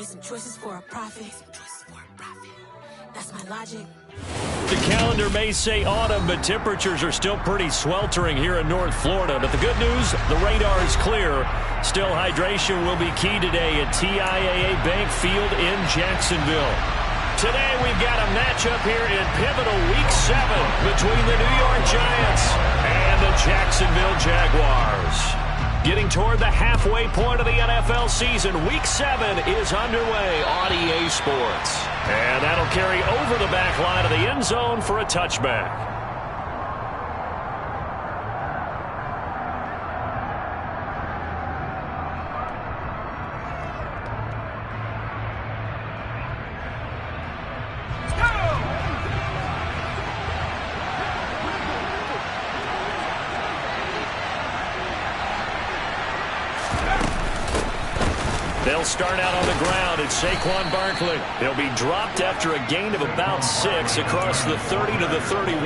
Made some choices for a profit. That's my logic. The calendar may say autumn, but temperatures are still pretty sweltering here in North Florida. But the good news, the radar is clear. Still, hydration will be key today at TIAA Bank Field in Jacksonville. Today, we've got a matchup here in pivotal Week 7 between the New York Giants and the Jacksonville Jaguars. Getting toward the halfway point of the NFL season, Week 7 is underway on EA Sports. And that'll carry over the back line of the end zone for a touchback. They'll start out on the ground. It's Saquon Barkley. He'll be dropped after a gain of about 6 across the 30 to the 31.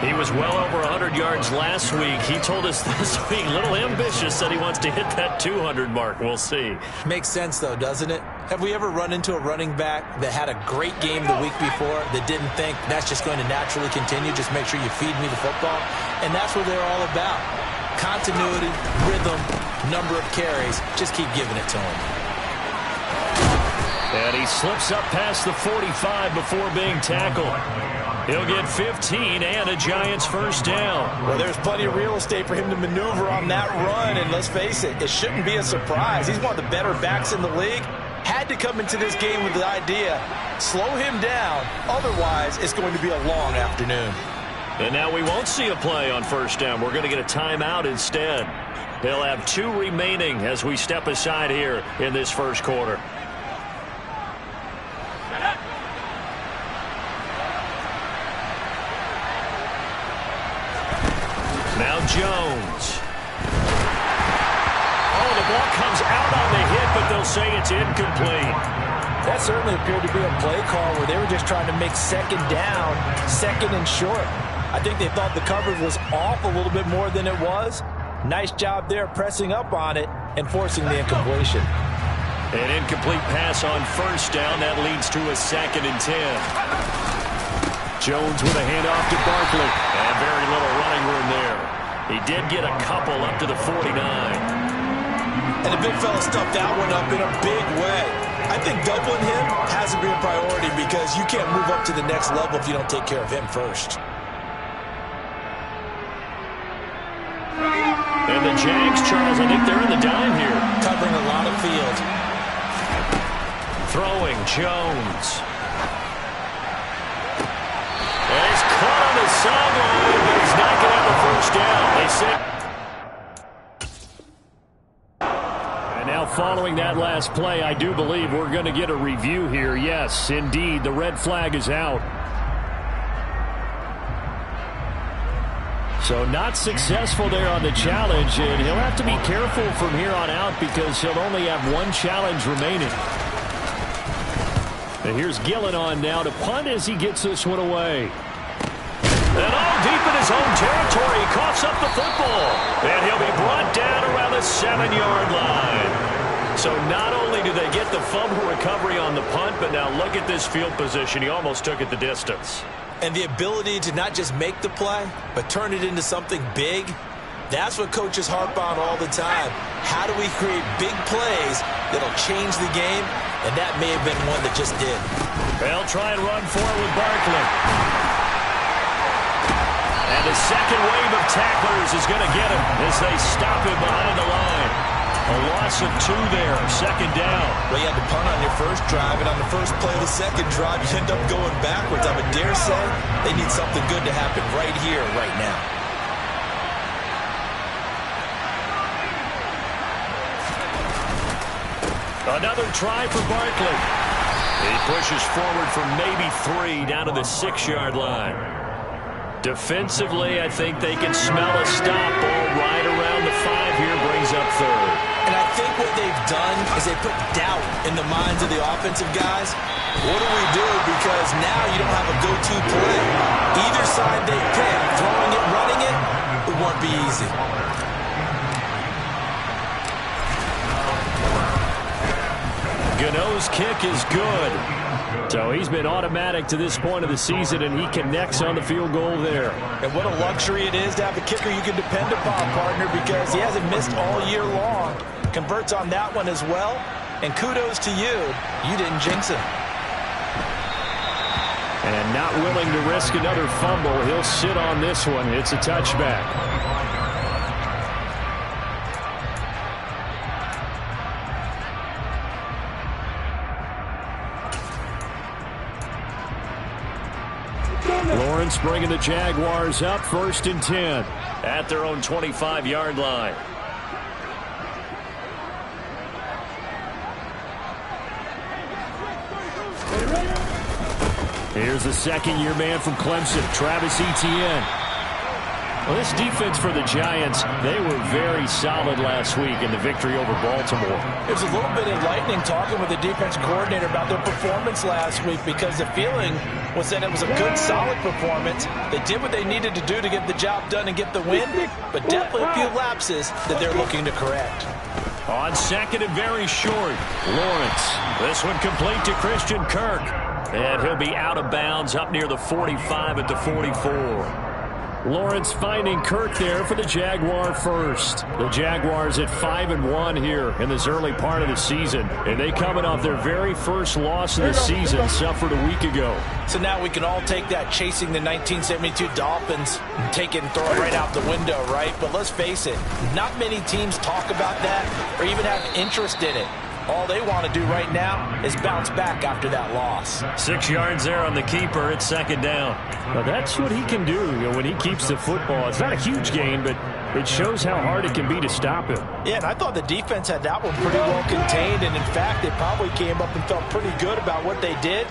He was well over 100 yards last week. He told us this week, a little ambitious, said he wants to hit that 200 mark. We'll see. Makes sense, though, doesn't it? Have we ever run into a running back that had a great game the week before that didn't think that's just going to naturally continue? Just make sure you feed me the football. And that's what they're all about. Continuity, rhythm, number of carries. Just keep giving it to him. And he slips up past the 45 before being tackled. He'll get 15 and a Giants first down. Well, there's plenty of real estate for him to maneuver on that run. And let's face it, it shouldn't be a surprise. He's one of the better backs in the league. Had to come into this game with the idea, slow him down. Otherwise, it's going to be a long afternoon. And now we won't see a play on first down. We're going to get a timeout instead. They'll have 2 remaining as we step aside here in this first quarter. Now Jones. Oh, the ball comes out on the hit, but they'll say it's incomplete. That certainly appeared to be a play call where they were just trying to make second down, second and short. I think they thought the coverage was off a little bit more than it was. Nice job there pressing up on it and forcing the incompletion. An incomplete pass on first down. That leads to a 2nd and 10. Jones with a handoff to Barkley. And very little running room there. He did get a couple up to the 49. And the big fella stuffed that one up in a big way. I think doubling him has to be a priority because you can't move up to the next level if you don't take care of him first. And the Jags, Charles, I think they're in the dime here. Covering a lot of field. Throwing, Jones. And he's caught on the sideline, but he's not going to have the first down. They say. And now following that last play, I do believe we're going to get a review here. Yes, indeed, the red flag is out. So not successful there on the challenge, and he'll have to be careful from here on out because he'll only have 1 challenge remaining. And here's Gillen on now to punt as he gets this one away. And all deep in his own territory, he coughs up the football. And he'll be brought down around the 7-yard line. So not only do they get the fumble recovery on the punt, but now look at this field position. He almost took it the distance. And the ability to not just make the play, but turn it into something big, that's what coaches harp on all the time. How do we create big plays that'll change the game? And that may have been one that just did. They'll try and run for it with Barkley. And the second wave of tacklers is going to get him as they stop him behind the line. A loss of 2 there, 2nd down. Well, you had to punt on your first drive, and on the first play of the second drive, you end up going backwards. I would dare say they need something good to happen right here, right now. Another try for Barkley. He pushes forward from maybe 3 down to the 6-yard line. Defensively, I think they can smell a stop ball right around the 5 here, brings up 3rd. And I think what they've done is they put doubt in the minds of the offensive guys. What do we do? Because now you don't have a go-to play. Either side they pick, throwing it, running it, it won't be easy. Gano's kick is good. So he's been automatic to this point of the season, and he connects on the field goal there. And what a luxury it is to have a kicker you can depend upon, partner, because he hasn't missed all year long. Converts on that one as well. And kudos to you. You didn't jinx him. And not willing to risk another fumble. He'll sit on this one. It's a touchback. Lawrence bringing the Jaguars up 1st and 10 at their own 25-yard line. Here's a second-year man from Clemson, Travis Etienne. Well, this defense for the Giants, they were very solid last week in the victory over Baltimore. It was a little bit enlightening talking with the defense coordinator about their performance last week, because the feeling was that it was a good, solid performance. They did what they needed to do to get the job done and get the win, but definitely a few lapses that they're looking to correct. On second and very short, Lawrence. This one complete to Christian Kirk. And he'll be out of bounds up near the 45 at the 44. Lawrence finding Kirk there for the Jaguar first. The Jaguars at 5-1 here in this early part of the season. And they coming off their very first loss of the season, suffered a week ago. So now we can all take that chasing the 1972 Dolphins and take it and throw it right out the window, right? But let's face it, not many teams talk about that or even have interest in it. All they want to do right now is bounce back after that loss. 6 yards there on the keeper. It's second down. Now that's what he can do, when he keeps the football. It's not a huge gain, but it shows how hard it can be to stop him. Yeah, and I thought the defense had that one pretty well contained, and in fact, they probably came up and felt pretty good about what they did.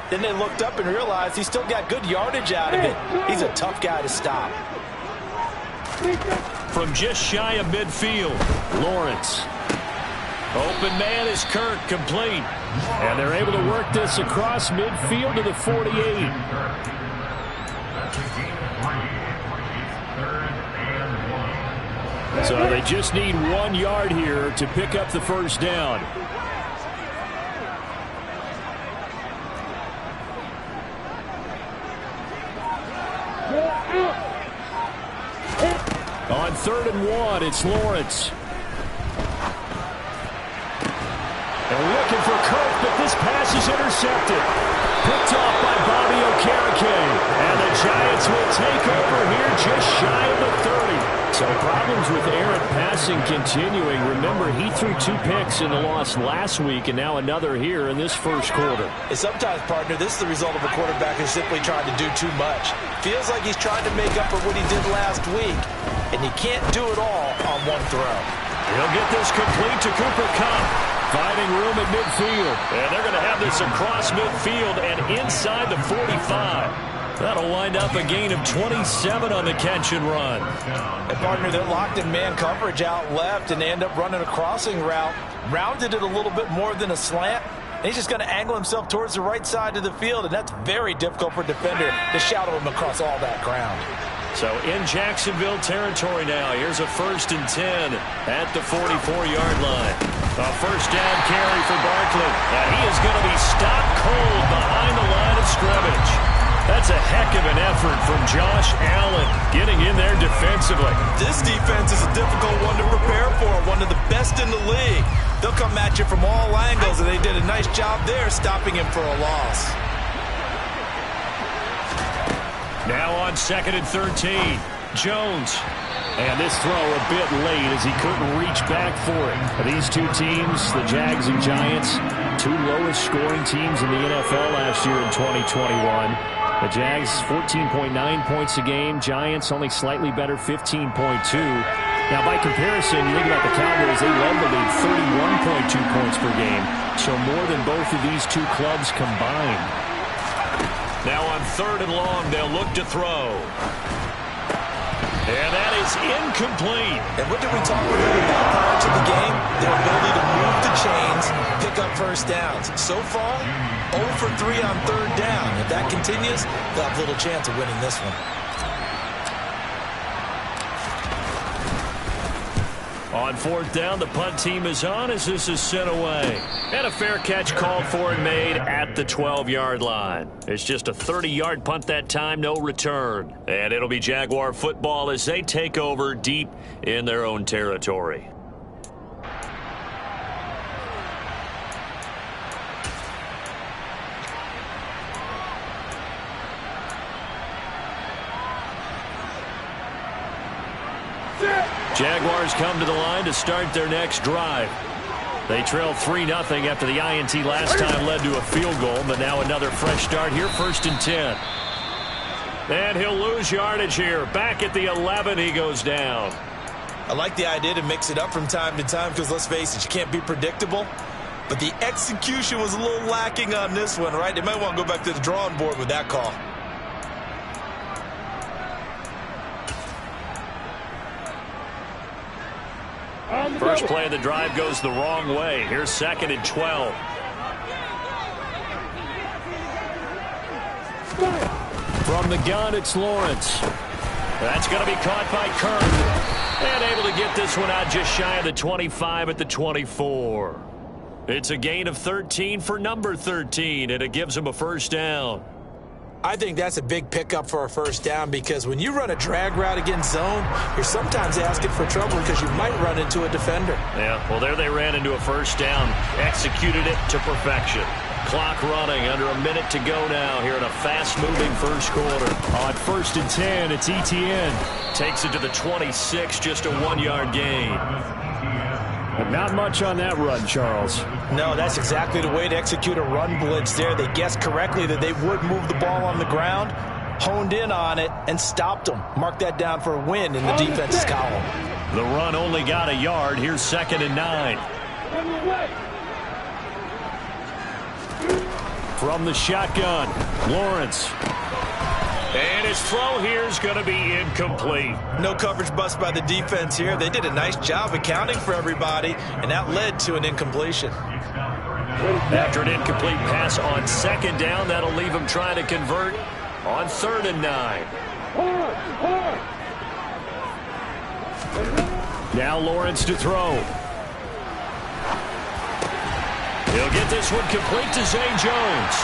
Then they looked up and realized he still got good yardage out of it. He's a tough guy to stop. From just shy of midfield, Lawrence. Open man is Kirk, complete. And they're able to work this across midfield to the 48. So they just need 1 yard here to pick up the first down. On 3rd and 1, it's Lawrence. And looking for Kirk, but this pass is intercepted. Picked off by Bobby Okereke. And the Giants will take over here just shy of the 30. So problems with errant passing continuing. Remember, he threw 2 picks in the loss last week, and now another here in this first quarter. And sometimes, partner, this is the result of a quarterback who's simply trying to do too much. Feels like he's trying to make up for what he did last week, and he can't do it all on one throw. He'll get this complete to Cooper Kupp. Finding room at midfield. And they're going to have this across midfield and inside the 45. That'll wind up a gain of 27 on the catch and run. And partner, they're locked in man coverage out left, and they end up running a crossing route. Rounded it a little bit more than a slant. And he's just going to angle himself towards the right side of the field, and that's very difficult for a defender to shadow him across all that ground. So in Jacksonville territory now. Here's a 1st and 10 at the 44-yard line. A first down carry for Barkley. And he is going to be stopped cold behind the line of scrimmage. That's a heck of an effort from Josh Allen getting in there defensively. This defense is a difficult one to prepare for, one of the best in the league. They'll come at you from all angles, and they did a nice job there stopping him for a loss. Now on 2nd and 13, Jones. And this throw a bit late as he couldn't reach back for it. These two teams, the Jags and Giants, 2 lowest scoring teams in the NFL last year in 2021. The Jags 14.9 points a game. Giants only slightly better, 15.2. Now by comparison, you think about the Cowboys, they led the league 31.2 points per game. So more than both of these two clubs combined. Now on 3rd and long, they'll look to throw. And that is incomplete. And what did we talk about prior to the game? Their ability to move the chains, pick up first downs. So far, 0 for 3 on 3rd down. If that continues, they'll have little chance of winning this one. On On fourth down, the punt team is on as this is sent away. And a fair catch called for and made at the 12-yard line. It's just a 30-yard punt that time, no return. And it'll be Jaguar football as they take over deep in their own territory. Jaguars come to the line to start their next drive. They trail 3-0 after the INT last time led to a field goal, but now another fresh start here, 1st and 10. And he'll lose yardage here. Back at the 11, he goes down. I like the idea to mix it up from time to time because, let's face it, you can't be predictable. But the execution was a little lacking on this one, right? They might want to go back to the drawing board with that call. First play of the drive goes the wrong way. Here's 2nd and 12. From the gun, it's Lawrence. That's going to be caught by Kern. And able to get this one out just shy of the 25 at the 24. It's a gain of 13 for number 13, and it gives him a first down. I think that's a big pickup for a first down because when you run a drag route against zone, you're sometimes asking for trouble because you might run into a defender. Yeah, well, there they ran into a first down, executed it to perfection. Clock running, under a minute to go now here in a fast-moving first quarter. On 1st and 10, it's Etienne. Takes it to the 26, just a 1-yard gain. But not much on that run, Charles. No, that's exactly the way to execute a run blitz there. They guessed correctly that they would move the ball on the ground, honed in on it, and stopped them. Mark that down for a win in the defense's column. The run only got a yard. Here's 2nd and 9. From the shotgun, Lawrence. And his throw here is going to be incomplete. No coverage bust by the defense here. They did a nice job accounting for everybody, and that led to an incompletion. After an incomplete pass on 2nd down, that'll leave him trying to convert on 3rd and 9. Now Lawrence to throw. He'll get this one complete to Zay Jones.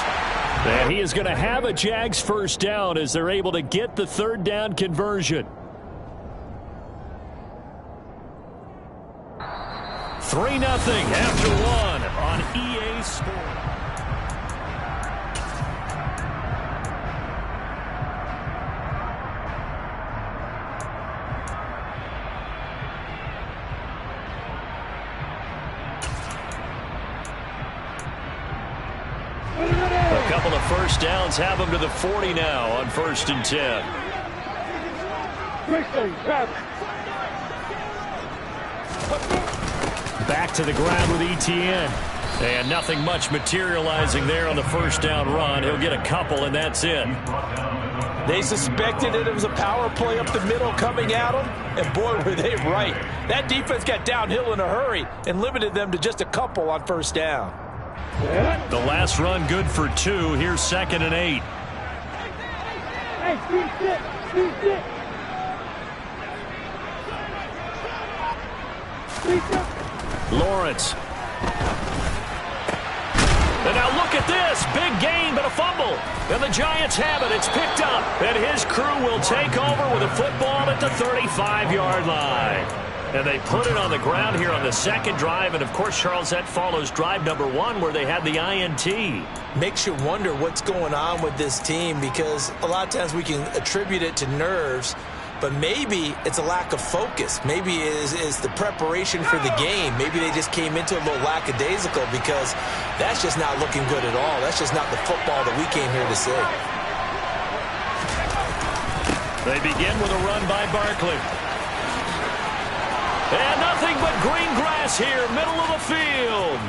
And he is going to have a Jags first down as they're able to get the 3rd down conversion. 3-0 after 1 on EA Sports. A couple of first downs have them to the 40 now on 1st and 10. Back to the ground with Etienne. And nothing much materializing there on the first down run. He'll get a couple, and that's it. They suspected it was a power play up the middle coming at them, and boy, were they right. That defense got downhill in a hurry and limited them to just a couple on first down. The last run good for 2. Here's 2nd and 8. Lawrence. And now look at this. Big gain, but a fumble. And the Giants have it. It's picked up. And his crew will take over with a football at the 35-yard line. And they put it on the ground here on the 2nd drive. And, of course, Charles, that follows drive number 1 where they had the INT. Makes you wonder what's going on with this team because a lot of times we can attribute it to nerves, but maybe it's a lack of focus. Maybe it's the preparation for the game. Maybe they just came into a little lackadaisical because that's just not looking good at all. That's just not the football that we came here to see. They begin with a run by Barkley. And nothing but green grass here, middle of the field.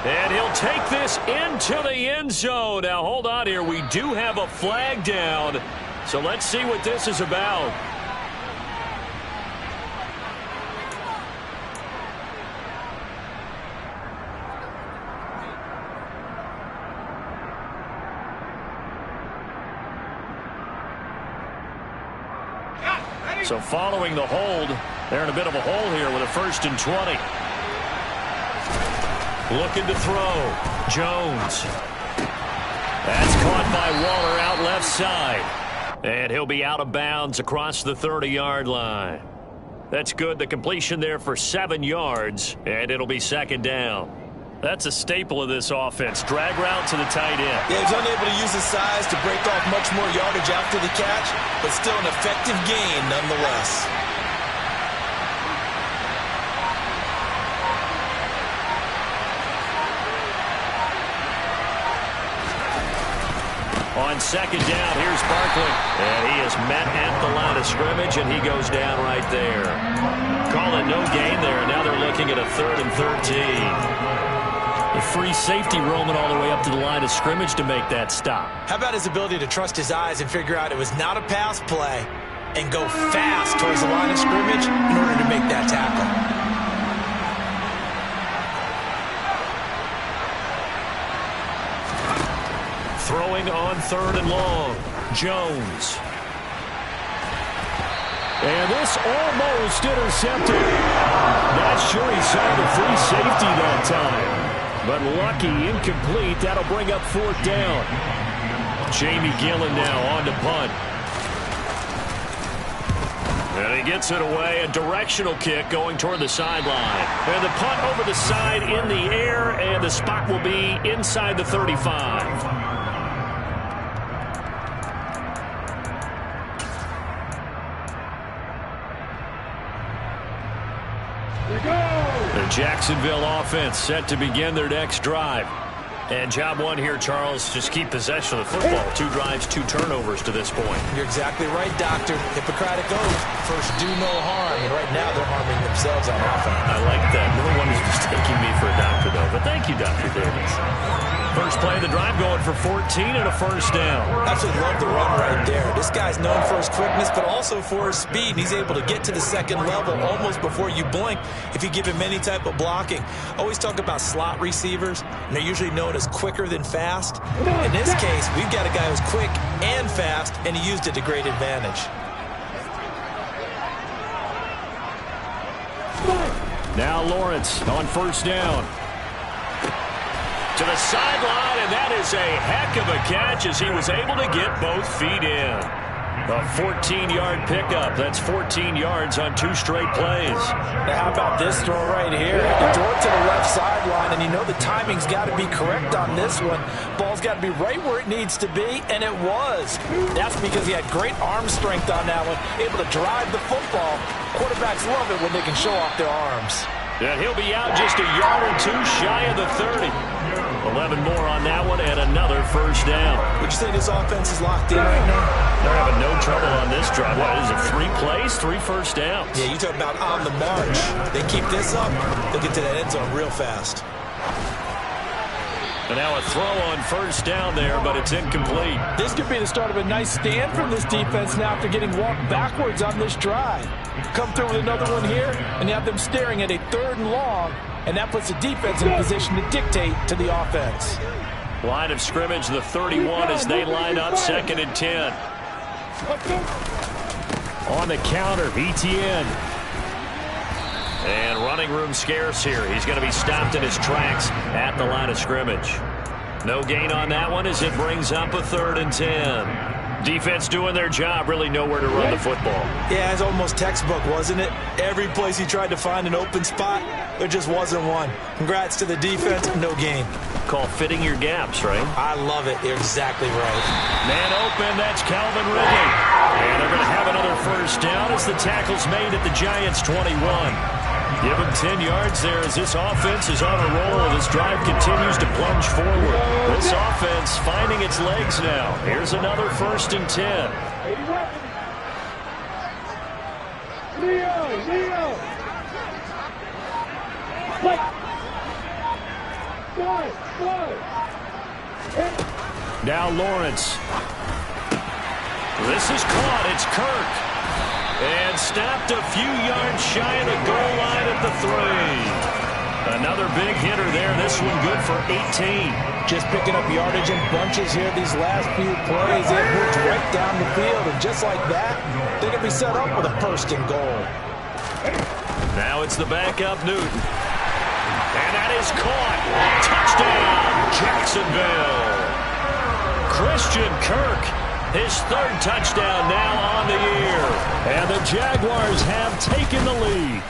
And he'll take this into the end zone. Now, hold on here. We do have a flag down. So let's see what this is about. So following the hold, They're in a bit of a hole here with a 1st and 20. Looking to throw. Jones. That's caught by Waller out left side. And he'll be out of bounds across the 30-yard line. That's good. The completion there for 7 yards, and it'll be 2nd down. That's a staple of this offense. Drag route to the tight end. Yeah, he's unable to use his size to break off much more yardage after the catch, but still an effective gain nonetheless. On 2nd down, here's Barkley. And he is met at the line of scrimmage, and he goes down right there. Call it no gain there, and now they're looking at a 3rd and 13. The free safety roaming all the way up to the line of scrimmage to make that stop. How about his ability to trust his eyes and figure out it was not a pass play and go fast towards the line of scrimmage in order to make that tackle? Throwing on 3rd and long. Jones. And this almost intercepted. Not sure he saw the free safety that time. But lucky, incomplete. That'll bring up 4th down. Jamie Gillen now on to punt. And he gets it away. A directional kick going toward the sideline. And the punt over the side in the air, and the spot will be inside the 35. The Jacksonville offense set to begin their next drive. And job one here, Charles, just keep possession of the football. 2 drives, 2 turnovers to this point. You're exactly right, Doctor. Hippocratic oath. First, do no harm. And right now, they're harming themselves on offense. I like that. No one is mistaking me for a doctor, though. But thank you, Dr. Davis. First play of the drive going for 14 and a 1st down. Absolutely love the run right there. This guy's known for his quickness, but also for his speed. He's able to get to the 2nd level almost before you blink if you give him any type of blocking. Always talk about slot receivers, and they're usually known as quicker than fast. In this case, we've got a guy who's quick and fast, and he used it to great advantage. Now Lawrence on 1st down. To the sideline, and that is a heck of a catch as he was able to get both feet in. A 14-yard pickup. That's 14 yards on 2 straight plays. Now, how about this throw right here? You throw it to the left sideline, and you know the timing's got to be correct on this one. Ball's got to be right where it needs to be, and it was. That's because he had great arm strength on that one, able to drive the football. Quarterbacks love it when they can show off their arms. And he'll be out just a yard or 2 shy of the 30. 11 more on that one, and another 1st down. Would you say this offense is locked in right now? They're having no trouble on this drive. What is it, 3 plays, 3 1st downs? Yeah, you talk about on the march. They keep this up, they'll get to that end zone real fast. And now a throw on 1st down there, but it's incomplete. This could be the start of a nice stand from this defense now after getting walked backwards on this drive. Come through with another one here, and you have them staring at a 3rd and long, and that puts the defense in a position to dictate to the offense. Line of scrimmage, the 31 as they line up 2nd and 10. On the counter, ETN. And running room scarce here. He's going to be stopped in his tracks at the line of scrimmage. No gain on that one as it brings up a 3rd and 10. Defense doing their job, really nowhere to run the football. Yeah, it's almost textbook, wasn't it? Every place he tried to find an open spot, there just wasn't one. Congrats to the defense, no gain. Called fitting your gaps, right? I love it. You're exactly right. Man open, that's Calvin Ridley. And they're going to have another 1st down as the tackle's made at the Giants' 21. Give him 10 yards there as this offense is on a roll. This drive continues to plunge forward. This offense finding its legs now. Here's another 1st and 10. Now Lawrence. This is caught. It's Kirk. And stopped a few yards shy of the goal line at the 3. Another big hitter there. This one good for 18. Just picking up yardage in bunches here these last few plays. They moved right down the field, and just like that, they can be set up with a 1st and goal. Now it's the backup Newton. And that is caught. Touchdown, Jacksonville. Christian Kirk, his third touchdown now on the year. And the Jaguars have taken the lead.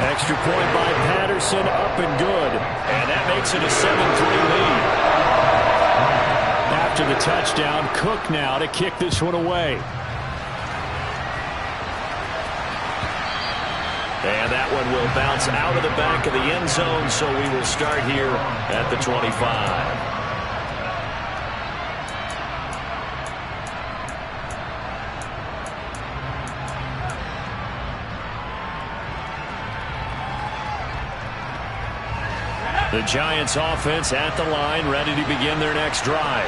Extra point by Patterson, up and good. And that makes it a 7-3 lead. After the touchdown, Cook now to kick this one away. And that one will bounce out of the back of the end zone, so we will start here at the 25. The Giants offense at the line, ready to begin their next drive.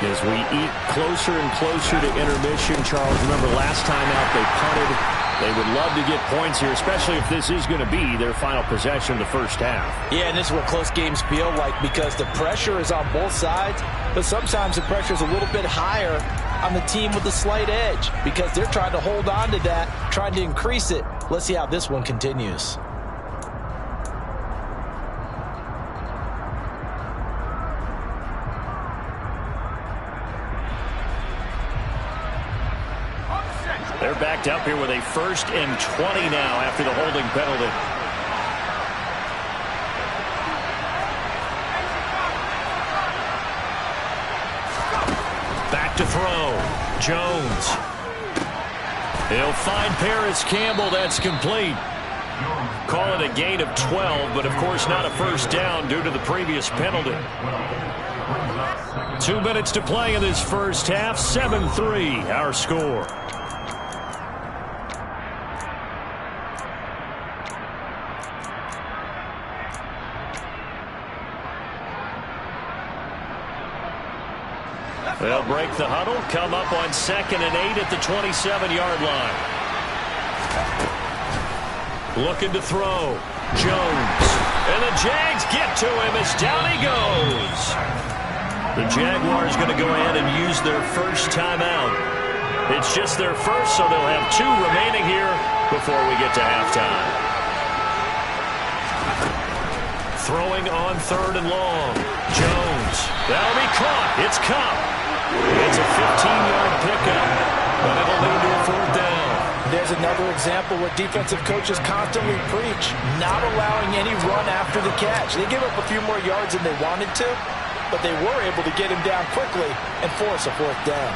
As we eat closer and closer to intermission, Charles, remember last time out they punted. They would love to get points here, especially if this is going to be their final possession of the first half. Yeah, and this is what close games feel like because the pressure is on both sides, but sometimes the pressure is a little bit higher on the team with the slight edge because they're trying to hold on to that, trying to increase it. Let's see how this one continues. They're backed up here with a 1st and 20 now after the holding penalty. Back to throw. Jones. He'll find Paris Campbell. That's complete. Call it a gain of 12, but of course not a first down due to the previous penalty. 2 minutes to play in this first half. 7-3 our score. They'll break the huddle, come up on 2nd and 8 at the 27-yard line. Looking to throw. Jones. And the Jags get to him as down he goes. The Jaguars going to go ahead and use their first timeout. It's just their first, so they'll have 2 remaining here before we get to halftime. Throwing on 3rd and long. Jones. That'll be caught. It's Cup. It's a 15-yard pickup, but it'll lead to a 4th down. There's another example where defensive coaches constantly preach, not allowing any run after the catch. They gave up a few more yards than they wanted to, but they were able to get him down quickly and force a 4th down.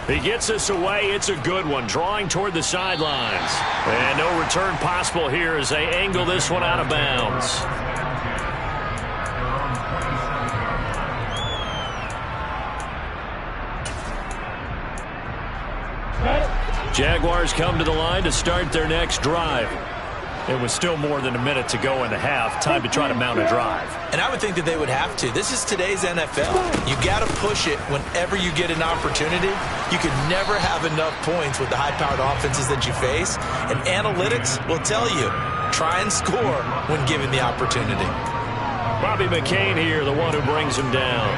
He gets us away. It's a good one, drawing toward the sidelines. And no return possible here as they angle this one out of bounds. Jaguars come to the line to start their next drive. It was still more than a minute to go in the half. Time to try to mount a drive. And I would think that they would have to. This is today's NFL. You got to push it whenever you get an opportunity. You can never have enough points with the high-powered offenses that you face. And analytics will tell you, try and score when given the opportunity. Bobby McCain here, the one who brings him down.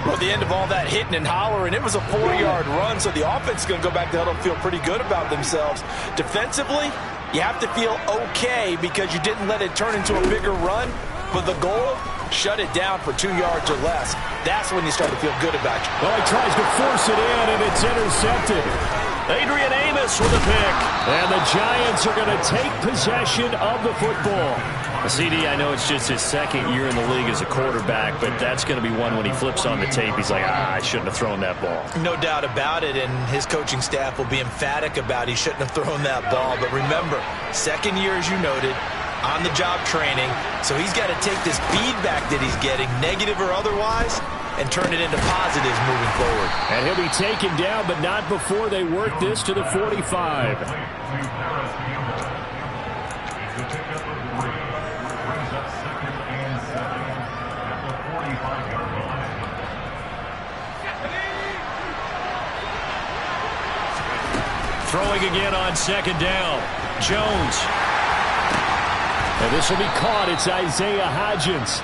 Well, at the end of all that hitting and hollering, it was a 4-yard run, so the offense is going to go back to huddle and feel pretty good about themselves. Defensively, you have to feel okay because you didn't let it turn into a bigger run, but the goal, shut it down for 2 yards or less. That's when you start to feel good about you. Well, he tries to force it in, and it's intercepted. Adrian Amos with a pick. And the Giants are going to take possession of the football. CD, I know it's just his 2nd year in the league as a quarterback, but that's going to be one when he flips on the tape. He's like, I shouldn't have thrown that ball. No doubt about it, and his coaching staff will be emphatic about he shouldn't have thrown that ball. But remember, 2nd year, as you noted, on-the-job training, so he's got to take this feedback that he's getting, negative or otherwise, and turn it into positives moving forward. And he'll be taken down, but not before they work this to the 45. Throwing again on 2nd down. Jones. And this will be caught. It's Isaiah Hodgins.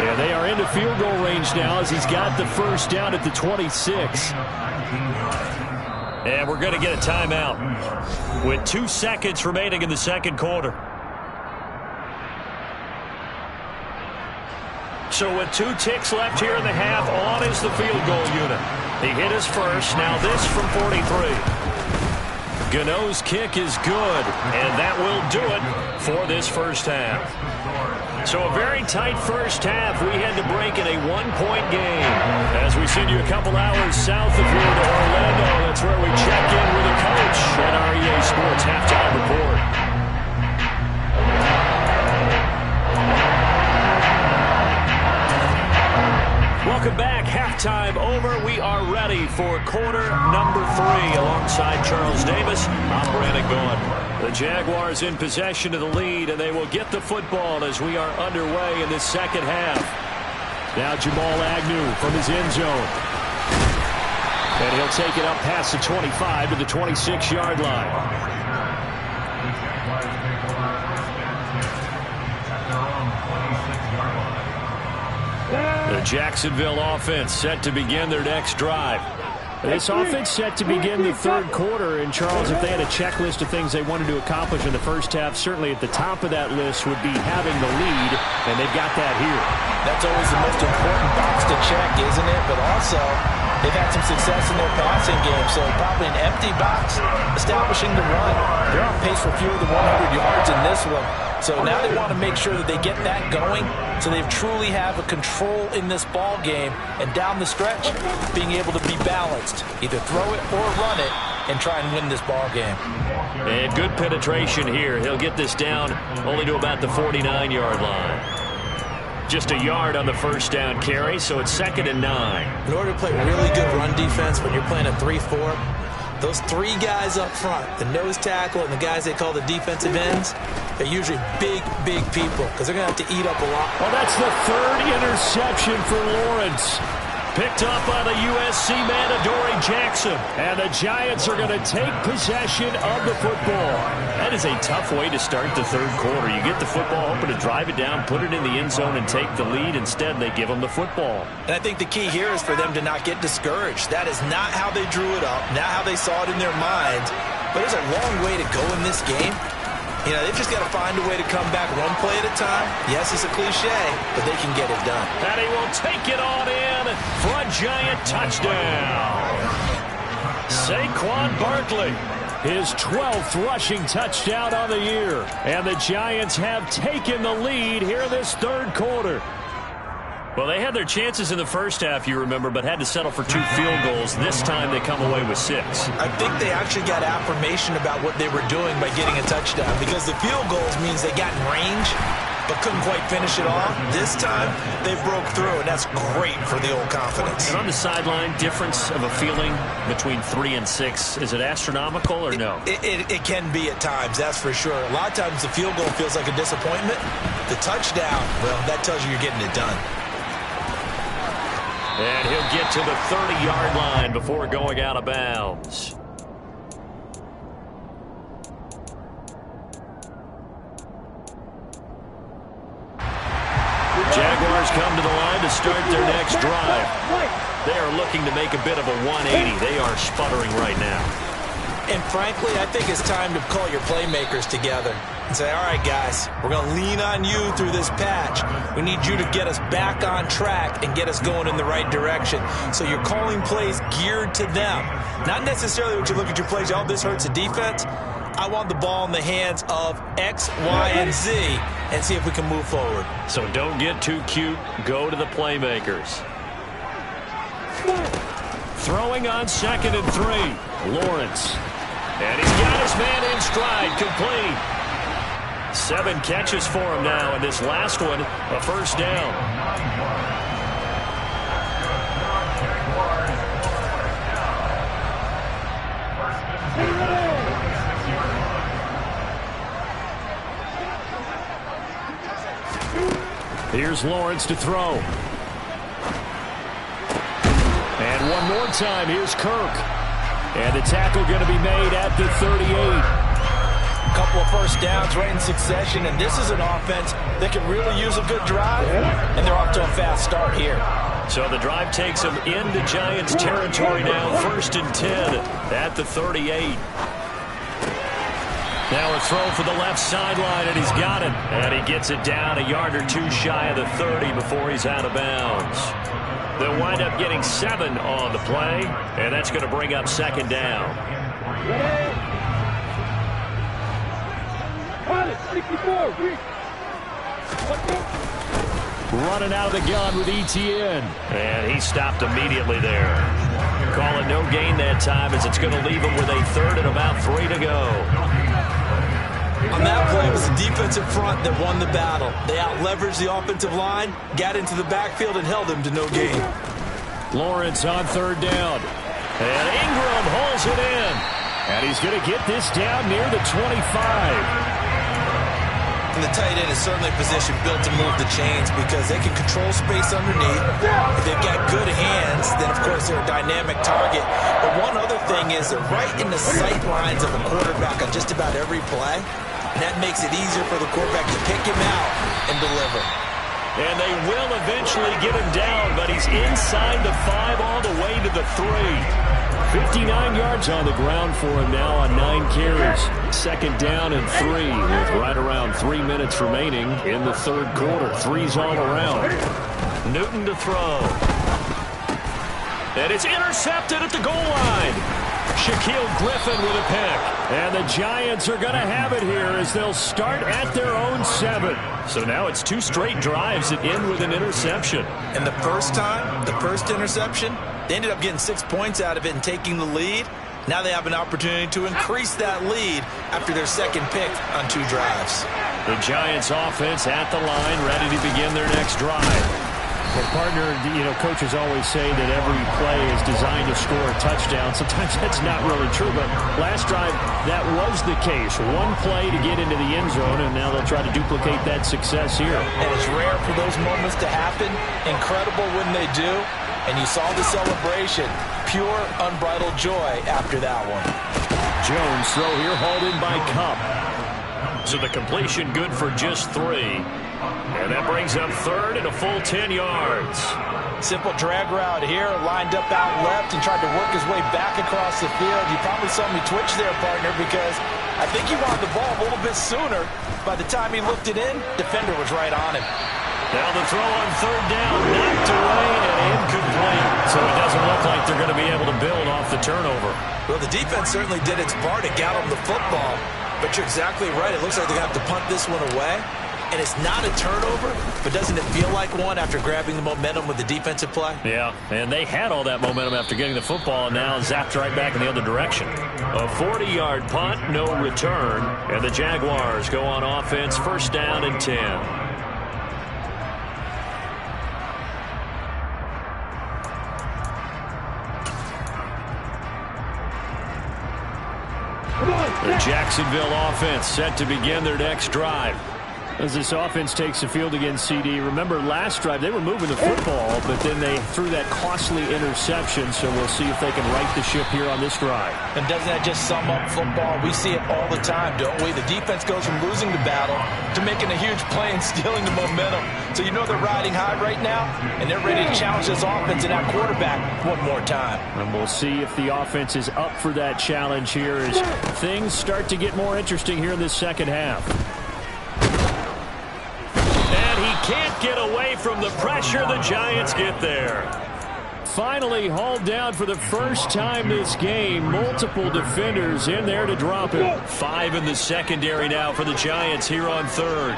And they are into field goal range now as he's got the first down at the 26. And we're going to get a timeout with 2 seconds remaining in the second quarter. So with 2 ticks left here in the half, on is the field goal unit. He hit his first. Now this from 43. Gano's kick is good, and that will do it for this first half. So a very tight first half. We had to break in a 1-point game. As we send you a couple hours south of here to Orlando, that's where we check in with the coach at our EA Sports Halftime Report. Welcome back. Halftime over. We are ready for quarter number 3 alongside Charles Davis. I'm Brandon Gaughan. The Jaguars in possession of the lead, and they will get the football as we are underway in this second half. Now Jamal Agnew from his end zone. And he'll take it up past the 25 to the 26-yard line. The Jacksonville offense set to begin their next drive. This offense set to begin the third quarter, and Charles, if they had a checklist of things they wanted to accomplish in the first half, certainly at the top of that list would be having the lead, and they've got that here. That's always the most important box to check, isn't it? But also, they've had some success in their passing game, so probably an empty box establishing the run. They're on pace for fewer than 100 yards in this one. So now they want to make sure that they get that going so they truly have a control in this ball game, and down the stretch, being able to be balanced. Either throw it or run it and try and win this ball game. And good penetration here. He'll get this down only to about the 49-yard line. Just a yard on the first down carry, so it's 2nd and 9. In order to play really good run defense when you're playing a 3-4, those 3 guys up front, the nose tackle and the guys they call the defensive ends, they're usually big, big people because they're going to have to eat up a lot. Well, that's the 3rd interception for Lawrence. Picked up by the USC man, Adoree Jackson. And the Giants are going to take possession of the football. That is a tough way to start the third quarter. You get the football, hoping to drive it down, put it in the end zone, and take the lead. Instead, they give them the football. And I think the key here is for them to not get discouraged. That is not how they drew it up, not how they saw it in their minds. But there's a long way to go in this game. You know, they've just got to find a way to come back one play at a time. Yes, it's a cliche, but they can get it done. And he will take it on in for a Giant touchdown. Saquon Barkley. His 12th rushing touchdown on the year. And the Giants have taken the lead here in this third quarter. Well, they had their chances in the first half, you remember, but had to settle for 2 field goals. This time they come away with 6. I think they actually got affirmation about what they were doing by getting a touchdown, because the field goals means they got in range but couldn't quite finish it off. This time they broke through, and that's great for the old confidence. And on the sideline, difference of a feeling between 3 and 6, is it astronomical or no? It can be at times, that's for sure. A lot of times the field goal feels like a disappointment. The touchdown, well, that tells you you're getting it done. And he'll get to the 30-yard line before going out of bounds. Jaguars come to the line to start their next drive. They are looking to make a bit of a 180. They are sputtering right now. And frankly, I think it's time to call your playmakers together and say, all right, guys, we're going to lean on you through this patch. We need you to get us back on track and get us going in the right direction. So you're calling plays geared to them. Not necessarily what you look at your plays, oh, this hurts the defense. I want the ball in the hands of X, Y, and Z and see if we can move forward. So don't get too cute. Go to the playmakers. Throwing on 2nd and 3. Lawrence. And he's got his man in stride, complete. 7 catches for him now, and this last one, a first down. Here's Lawrence to throw. And one more time, here's Kirk. And the tackle going to be made at the 38. a couple of first downs right in succession, and this is an offense that can really use a good drive, and they're off to a fast start here. So the drive takes them into Giants territory now, 1st and 10 at the 38. Now a throw for the left sideline, and he's got it. And he gets it down a yard or two shy of the 30 before he's out of bounds. They'll wind up getting 7 on the play, and that's going to bring up 2nd down. Running out of the gun with ETN. And he stopped immediately there. Calling no gain that time as it's going to leave him with a 3rd and about 3 to go. On that play, it was the defensive front that won the battle. They out-leveraged the offensive line, got into the backfield, and held him to no gain. Lawrence on 3rd down. And Ingram hauls it in. And he's going to get this down near the 25. And the tight end is certainly a position built to move the chains because they can control space underneath. If they've got good hands, then, of course, they're a dynamic target. But one other thing is they're right in the sight lines of a quarterback on just about every play. And that makes it easier for the quarterback to pick him out and deliver. And they will eventually get him down, but he's inside the 5 all the way to the 3. 59 yards on the ground for him now on 9 carries. 2nd down and 3 with right around 3 minutes remaining in the 3rd quarter. 3's all around. Newton to throw. And it's intercepted at the goal line. Shaquille Griffin with a pick. And the Giants are going to have it here as they'll start at their own 7. So now it's 2 straight drives that end with an interception. And the first time, the first interception, they ended up getting 6 points out of it and taking the lead. Now they have an opportunity to increase that lead after their 2nd pick on 2 drives. The Giants offense at the line, ready to begin their next drive. Well, partner, coaches always say that every play is designed to score a touchdown. Sometimes that's not really true, but last drive, that was the case. 1 play to get into the end zone, and now they'll try to duplicate that success here. And it's rare for those moments to happen. Incredible when they do. And you saw the celebration. Pure, unbridled joy after that one. Jones throw here, hauled in by Cup. So the completion good for just 3. And that brings up 3rd and a full 10 yards. Simple drag route here, lined up out left and tried to work his way back across the field. You probably saw me twitch there, partner, because I think he wanted the ball a little bit sooner. By the time he looked it in, defender was right on him. Now the throw on 3rd down, knocked away and incomplete. So it doesn't look like they're going to be able to build off the turnover. Well, the defense certainly did its part to get them the football. But you're exactly right. It looks like they're going to have to punt this one away. And it's not a turnover, but doesn't it feel like one after grabbing the momentum with the defensive play? Yeah, and they had all that momentum after getting the football and now zapped right back in the other direction. A 40-yard punt, no return, and the Jaguars go on offense, 1st down and 10. The Jacksonville offense set to begin their next drive. As this offense takes the field against CD, remember last drive they were moving the football, but then they threw that costly interception, so we'll see if they can right the ship here on this drive. And doesn't that just sum up football? We see it all the time, don't we? The defense goes from losing the battle to making a huge play and stealing the momentum. So you know they're riding high right now, and they're ready to challenge this offense and that quarterback one more time. And we'll see if the offense is up for that challenge here as things start to get more interesting here in this 2nd half. Can't get away from the pressure. The Giants get there. Finally hauled down for the first time this game. Multiple defenders in there to drop him. 5 in the secondary now for the Giants here on 3rd.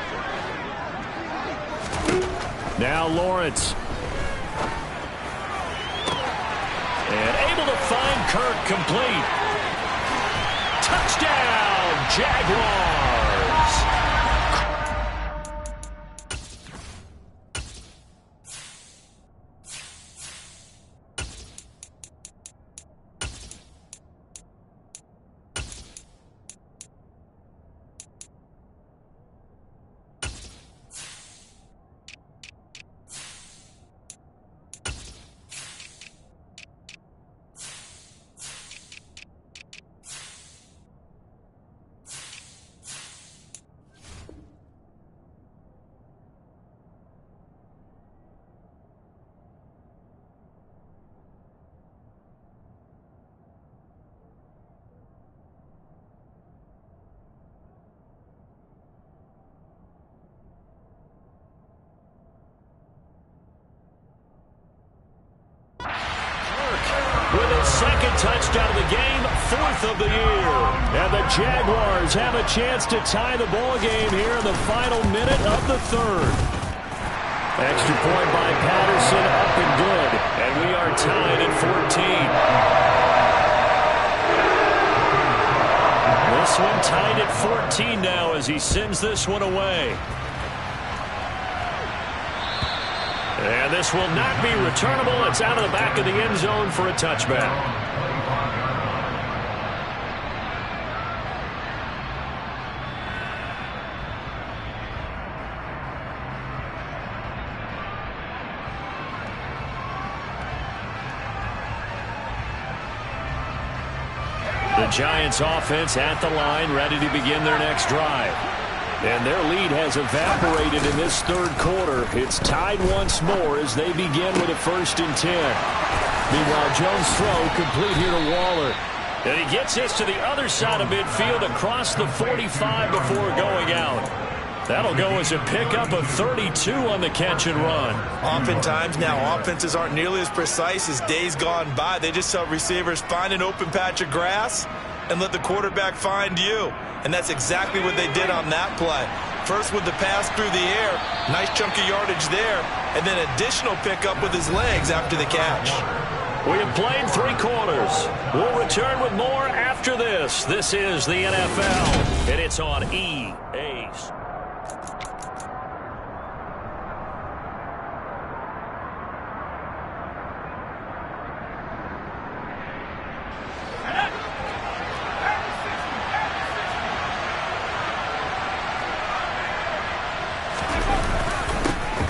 Now Lawrence. And able to find Kirk complete. Touchdown, Jaguars. touchdown of the game, 4th of the year. And the Jaguars have a chance to tie the ball game here in the final minute of the 3rd. Extra point by Patterson, up and good. And we are tied at 14. This one tied at 14 now as he sends this one away. And this will not be returnable. It's out of the back of the end zone for a touchback. The Giants offense at the line, ready to begin their next drive. And their lead has evaporated in this 3rd quarter. It's tied once more as they begin with a 1st and 10. Meanwhile, Jones' throw complete here to Waller. And he gets this to the other side of midfield across the 45 before going out. That'll go as a pickup of 32 on the catch and run. Oftentimes now, offenses aren't nearly as precise as days gone by. They just tell receivers, find an open patch of grass and let the quarterback find you. And that's exactly what they did on that play. First with the pass through the air, nice chunk of yardage there, and then additional pickup with his legs after the catch. We have played 3 quarters. We'll return with more after this. This is the NFL, and it's on EA.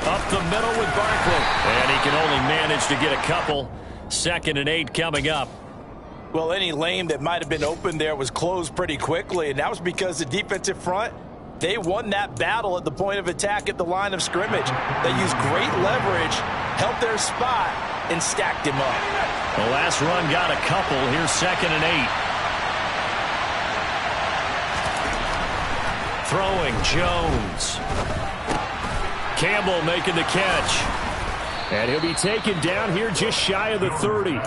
Up the middle with Barkley. And he can only manage to get a couple. 2nd and 8 coming up. Well, any lane that might have been open there was closed pretty quickly, and that was because the defensive front, they won that battle at the point of attack at the line of scrimmage. They used great leverage, held their spot, and stacked him up. The last run got a couple. Here's 2nd and 8. Throwing Jones. Campbell making the catch. And he'll be taken down here just shy of the 30.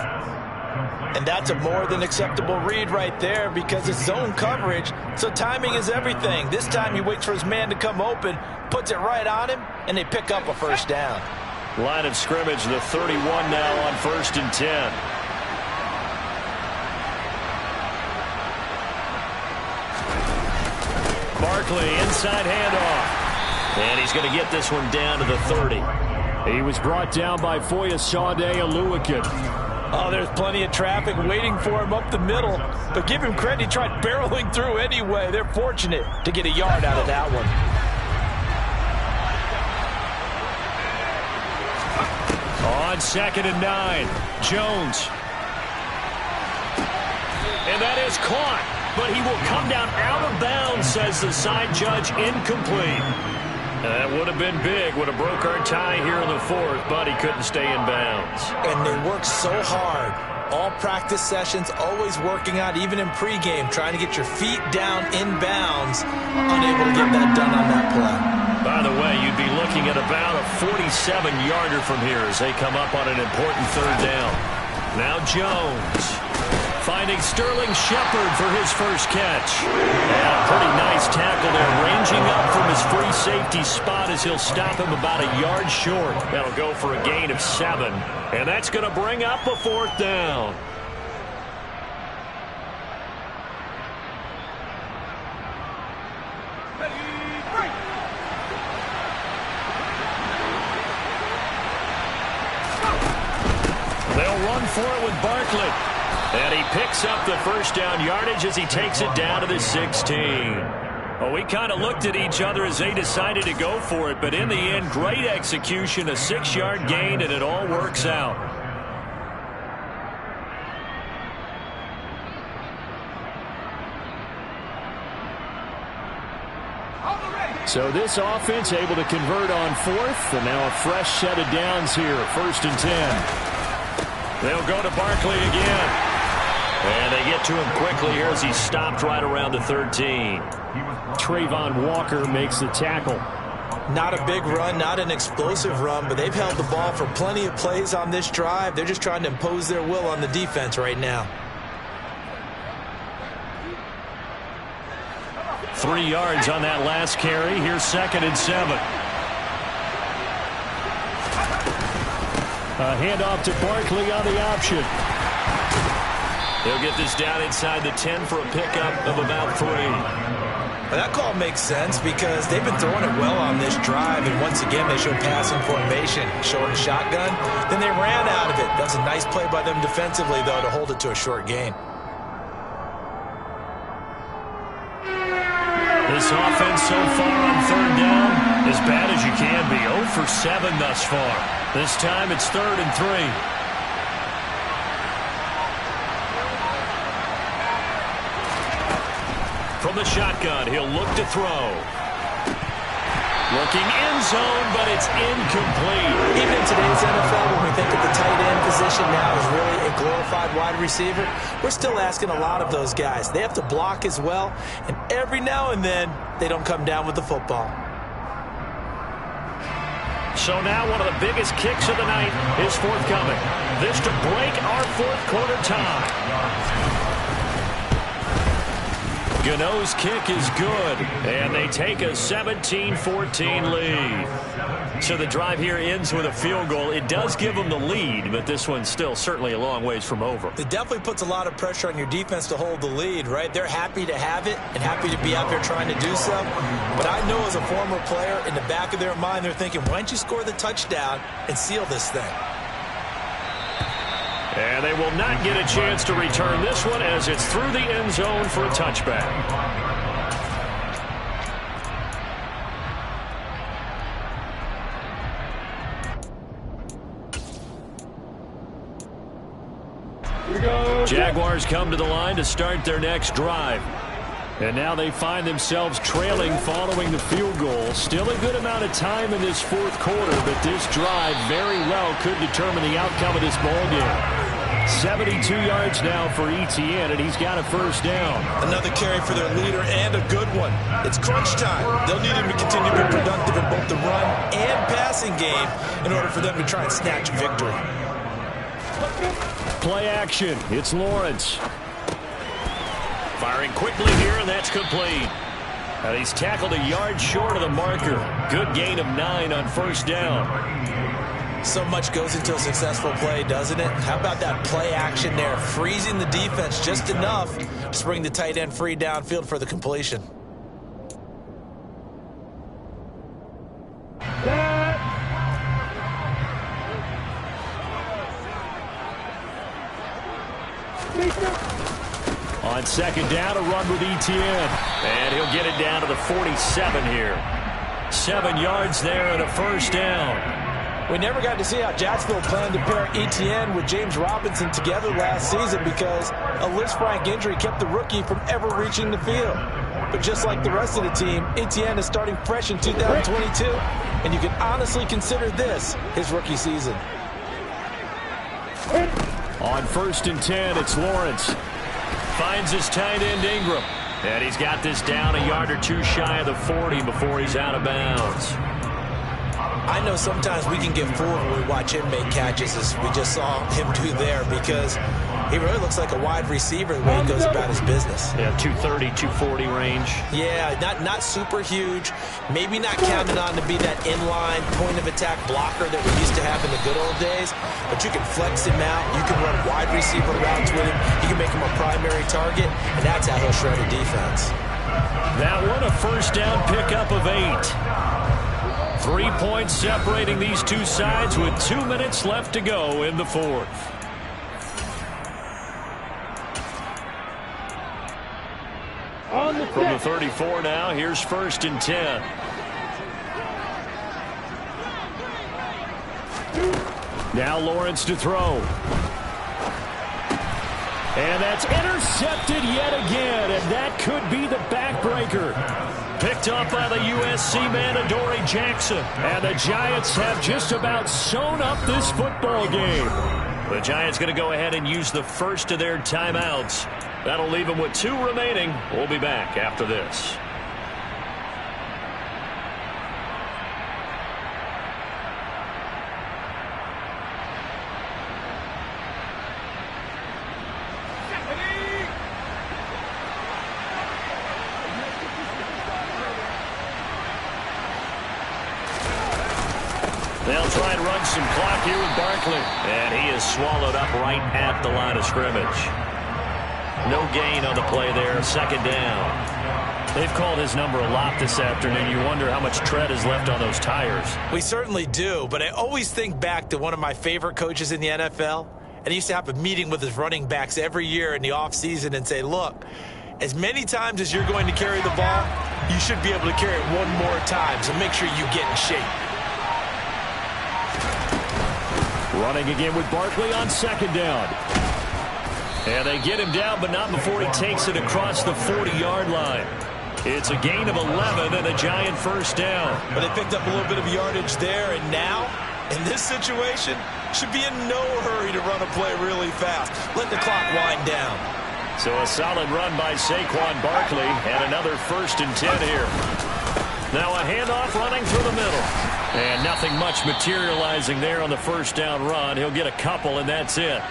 And that's a more than acceptable read right there because it's zone coverage, so timing is everything. This time he waits for his man to come open, puts it right on him, and they pick up a 1st down. Line of scrimmage, the 31 now on 1st and 10. Barkley, inside handoff. And he's going to get this one down to the 30. He was brought down by Foyesade Oluwakin. Oh, there's plenty of traffic waiting for him up the middle. But give him credit, he tried barreling through anyway. They're fortunate to get a yard out of that one. On 2nd and 9, Jones. And that is caught. But he will come down out of bounds, says the side judge, incomplete. That would have been big, would have broke our tie here in the 4th, but he couldn't stay in bounds. And they worked so hard. All practice sessions, always working out, even in pregame, trying to get your feet down in bounds, unable to get that done on that play. By the way, you'd be looking at about a 47-yarder from here as they come up on an important 3rd down. Now Jones. Finding Sterling Shepard for his 1st catch. And a pretty nice tackle there, ranging up from his free safety spot as he'll stop him about a yard short. That'll go for a gain of 7. And that's going to bring up a 4th down. They'll run for it with Barkley. And he picks up the 1st down yardage as he takes it down to the 16. Well, we kind of looked at each other as they decided to go for it, but in the end, great execution, a 6-yard gain, and it all works out. So this offense able to convert on 4th, and now a fresh set of downs here, 1st and 10. They'll go to Barkley again. And they get to him quickly here as he stopped right around the 13. Trayvon Walker makes the tackle. Not a big run, not an explosive run, but they've held the ball for plenty of plays on this drive. They're just trying to impose their will on the defense right now. 3 yards on that last carry. Here's 2nd and 7. A handoff to Barkley on the option. He'll get this down inside the 10 for a pickup of about 3. Well, that call makes sense because they've been throwing it well on this drive, and once again they showed passing formation, showing shotgun. Then they ran out of it. That's a nice play by them defensively, though, to hold it to a short gain. This offense so far on 3rd down, as bad as you can be. 0 for 7 thus far. This time it's 3rd and 3. From the shotgun, he'll look to throw. Looking end zone, but it's incomplete. Even in today's NFL, when we think of the tight end position now as really a glorified wide receiver, we're still asking a lot of those guys. They have to block as well, and every now and then, they don't come down with the football. So now one of the biggest kicks of the night is forthcoming. This to break our 4th quarter tie. Gano's kick is good, and they take a 17-14 lead. So the drive here ends with a field goal. It does give them the lead, but this one's still certainly a long ways from over. It definitely puts a lot of pressure on your defense to hold the lead, right? They're happy to have it and happy to be out there trying to do so. But I know as a former player, in the back of their mind, they're thinking, why don't you score the touchdown and seal this thing? And they will not get a chance to return this one as it's through the end zone for a touchback. Jaguars come to the line to start their next drive. And now they find themselves trailing following the field goal. Still a good amount of time in this 4th quarter, but this drive very well could determine the outcome of this ballgame. 72 yards now for Etienne, and he's got a 1st down. Another carry for their leader, and a good one. It's crunch time. They'll need him to continue to be productive in both the run and passing game in order for them to try and snatch victory. Play action. It's Lawrence. Firing quickly here, and that's complete. And he's tackled a yard short of the marker. Good gain of 9 on 1st down. So much goes into a successful play, doesn't it? How about that play action there? Freezing the defense just enough to bring the tight end free downfield for the completion. On 2nd down, a run with Etienne. And he'll get it down to the 47 here. 7 yards there and a 1st down. We never got to see how Jacksonville planned to pair Etienne with James Robinson together last season because a Lisfranc injury kept the rookie from ever reaching the field. But just like the rest of the team, Etienne is starting fresh in 2022, and you can honestly consider this his rookie season. On 1st and 10, it's Lawrence. Finds his tight end Ingram. And he's got this down a yard or 2 shy of the 40 before he's out of bounds. I know sometimes we can get fooled when we watch him make catches, as we just saw him do there, because he really looks like a wide receiver the way he goes about his business. Yeah, 230, 240 range. Yeah, not super huge. Maybe not counted on to be that inline point-of-attack blocker that we used to have in the good old days, but you can flex him out. You can run wide receiver routes with him. You can make him a primary target, and that's how he'll shred a defense. That one a 1st down pickup of 8. 3 points separating these two sides with 2 minutes left to go in the 4th. From the 34 now, here's 1st and 10. Now Lawrence to throw. And that's intercepted yet again, and that could be the backbreaker. Picked up by the USC man, Agc Jackson. And the Giants have just about sewn up this football game. The Giants going to go ahead and use the first of their timeouts. That'll leave them with 2 remaining. We'll be back after this. They'll try and run some clock here with Barkley. And he is swallowed up right at the line of scrimmage. No gain on the play there. Second down. They've called his number a lot this afternoon. You wonder how much tread is left on those tires. We certainly do, but I always think back to one of my favorite coaches in the NFL, and he used to have a meeting with his running backs every year in the offseason and say, look, as many times as you're going to carry the ball, you should be able to carry it one more time, so make sure you get in shape. Running again with Barkley on second down. And they get him down, but not before he takes it across the 40-yard line. It's a gain of 11 and a giant first down. But they picked up a little bit of yardage there, and now, in this situation, should be in no hurry to run a play really fast. Let the clock wind down. So a solid run by Saquon Barkley, and another 1st and 10 here. Now a handoff running through the middle. And nothing much materializing there on the first down run. He'll get a couple, and that's it.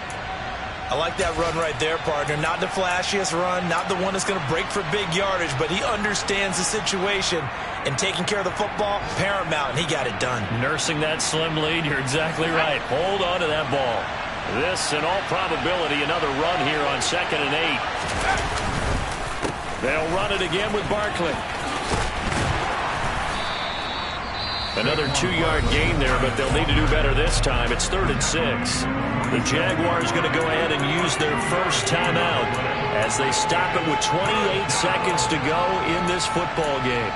I like that run right there, partner. Not the flashiest run, not the one that's going to break for big yardage, but he understands the situation, and taking care of the football, paramount, and he got it done. Nursing that slim lead, you're exactly right. Hold on to that ball. This, in all probability, another run here on 2nd and 8. They'll run it again with Barkley. Another 2-yard gain there, but they'll need to do better this time. It's 3rd and 6. The Jaguars going to go ahead and use their first timeout as they stop it with 28 seconds to go in this football game.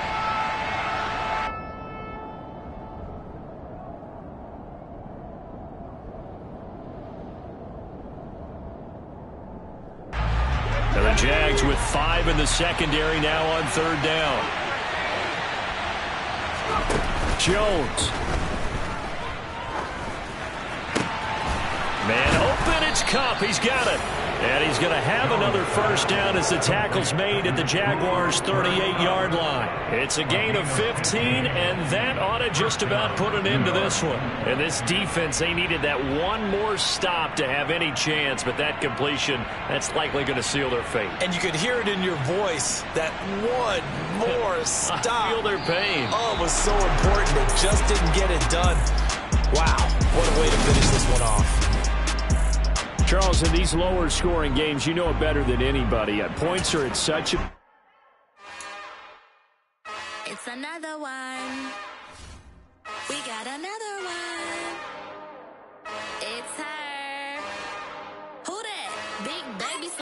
And the Jags with 5 in the secondary now on 3rd down. Jones. Man open, it's Cup. He's got it. And he's going to have another first down as the tackle's made at the Jaguars' 38-yard line. It's a gain of 15, and that ought to just about put an end to this one. And this defense, they needed that one more stop to have any chance, but that completion, that's likely going to seal their fate. And you could hear it in your voice, that one more stop. I feel their pain. Oh, it was so important. They just didn't get it done. Wow, what a way to finish this one off. Charles, in these lower-scoring games, you know it better than anybody. Points are at such a... It's another one. We got another one. It's her. Who that? Big baby.